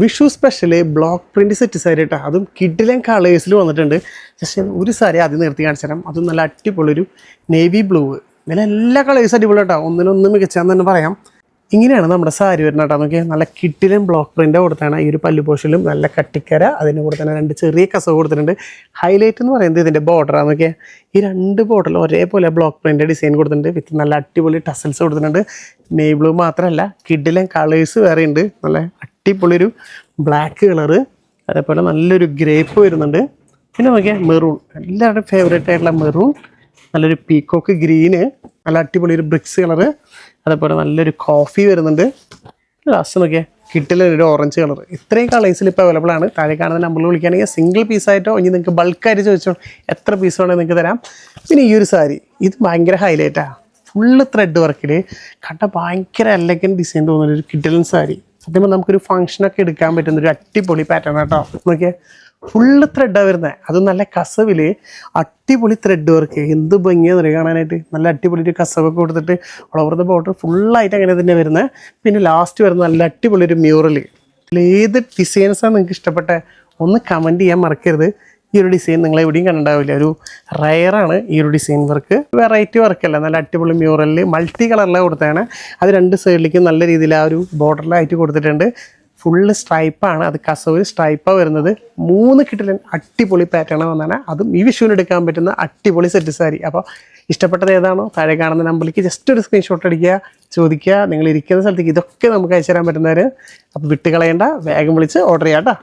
Vishu special block print set sari കേട്ടോ. അതും കിഡിലും കളേഴ്സിൽ വന്നിട്ടുണ്ട്. ജസ്റ്റ് ഒരു സാരി ആദ്യം നിർത്തി കാണിച്ചു തരാം. അതും നല്ല അടിപൊളിയൊരു നേവി ബ്ലൂ. ഇങ്ങനെ എല്ലാ കളേഴ്സും അടിപൊളി കേട്ടോ. ഒന്നിനൊന്ന് മികച്ചാന്ന് തന്നെ പറയാം. ഇങ്ങനെയാണ് നമ്മുടെ സാരി വരുന്നത് കേട്ടോ. നോക്കിയാൽ നല്ല കിഡിലും ബ്ലോക്ക് പ്രിൻ്റ് കൊടുത്താണ്. ഈ ഒരു പല്ലുപോഷലും നല്ല കട്ടിക്കര, അതിൻ്റെ കൂടെ തന്നെ രണ്ട് ചെറിയ കസവ് കൊടുത്തിട്ടുണ്ട്. ഹൈലൈറ്റ് എന്ന് പറയുന്നത് ഇതിൻ്റെ ബോർഡറാണ്. നോക്കിയാൽ ഈ രണ്ട് ബോർഡറിൽ ഒരേപോലെ ബ്ലോക്ക് പ്രിൻ്റ് ഡിസൈൻ കൊടുത്തിട്ടുണ്ട്. വിത്ത് നല്ല അടിപൊളി ടസൽസ് കൊടുത്തിട്ടുണ്ട്. നേവി ബ്ലൂ മാത്രമല്ല, കിഡിലും കളേഴ്സ് വേറെ ഉണ്ട്. നല്ല അടിപൊളിയൊരു ബ്ലാക്ക് കളറ്, അതേപോലെ നല്ലൊരു ഗ്രേപ്പ് വരുന്നുണ്ട്. പിന്നെ നോക്കിയാൽ മെറൂൺ, എല്ലാവരുടെയും ഫേവറേറ്റ് ആയിട്ടുള്ള മെറൂൺ, നല്ലൊരു പീക്കോക്ക് ഗ്രീന്, നല്ല അടിപൊളി ഒരു ബ്രിക്സ് കളറ്, അതേപോലെ നല്ലൊരു കോഫി വരുന്നുണ്ട്. ലാസ്റ്റ് നോക്കിയാൽ കിട്ടിലൊരു ഓറഞ്ച് കളർ. ഇത്രയും കളേഴ്സിൽ ഇപ്പോൾ അവൈലബിൾ ആണ്. താഴെ കാണുന്ന നമ്പറിൽ വിളിക്കുകയാണെങ്കിൽ സിംഗിൾ പീസായിട്ടോ ഇനി നിങ്ങൾക്ക് ബൾക്കായിട്ട് ചോദിച്ചോ എത്ര പീസ് വേണമെങ്കിൽ നിങ്ങൾക്ക് തരാം. പിന്നെ ഈ ഒരു സാരി ഇത് ഭയങ്കര ഹൈലൈറ്റാണ്. ഫുള്ള് ത്രെഡ് വർക്കിൽ കണ്ട ഭയങ്കര എലഗൻറ്റ് ഡിസൈൻ തോന്നുന്നൊരു കിഡിലൻ സാരി. സത്യം പറഞ്ഞാൽ നമുക്കൊരു ഫംഗ്ഷനൊക്കെ എടുക്കാൻ പറ്റുന്നൊരു അടിപൊളി പാറ്റേൺ കേട്ടോ. നോക്കിയാൽ ഫുള്ള് ത്രെഡാണ് വരുന്നത്. അതും നല്ല കസവിൽ അടിപൊളി ത്രെഡ് വർക്ക്. എന്ത് ഭംഗിയാന്ന് പറയുക കാണാനായിട്ട്. നല്ല അടിപൊളി ഒരു കസവൊക്കെ കൊടുത്തിട്ട് ഓൾ ഓവർ ദ ബോർഡർ ഫുള്ളായിട്ട് അങ്ങനെ തന്നെ വരുന്നത്. പിന്നെ ലാസ്റ്റ് വരുന്ന നല്ല അടിപൊളി ഒരു മ്യൂറൽ. ഏത് ഡിസൈൻസാണ് നിങ്ങൾക്ക് ഇഷ്ടപ്പെട്ട ഒന്ന് കമൻറ്റ് ചെയ്യാൻ മറക്കരുത്. ഈ ഒരു ഡിസൈൻ നിങ്ങൾ എവിടെയും കണ്ടിട്ടുണ്ടാവില്ല. ഒരു റയറാണ് ഈ ഒരു ഡിസൈൻ വർക്ക്. വെറൈറ്റി വർക്കല്ല, നല്ല അടിപൊളി മ്യൂറലിൽ മൾട്ടി കളറിലാണ് കൊടുത്തതാണ്. അത് രണ്ട് സൈഡിലേക്കും നല്ല രീതിയിൽ ആ ഒരു ബോർഡറിലായിട്ട് കൊടുത്തിട്ടുണ്ട്. ഫുള്ള് സ്ട്രൈപ്പാണ്, അത് കസവ് സ്ട്രൈപ്പാണ് വരുന്നത്. 3 കിട്ടിലും അടിപൊളി പാറ്റേൺ വന്നാണ്. അതും ഈ വിഷുവിന് എടുക്കാൻ പറ്റുന്ന അടിപൊളി സെറ്റ് സാരി. അപ്പോൾ ഇഷ്ടപ്പെട്ടത് ഏതാണോ താഴെ കാണുന്ന നമ്പറിലേക്ക് ജസ്റ്റ് ഒരു സ്ക്രീൻഷോട്ട് അടിക്കുക, ചോദിക്കുക. നിങ്ങൾ ഇരിക്കുന്ന സ്ഥലത്തേക്ക് ഇതൊക്കെ നമുക്ക് അയച്ചു തരാൻ പറ്റുന്നവർ. അപ്പോൾ വിട്ടുകളയേണ്ട, വേഗം വിളിച്ച് ഓർഡർ ചെയ്യാം കേട്ടോ.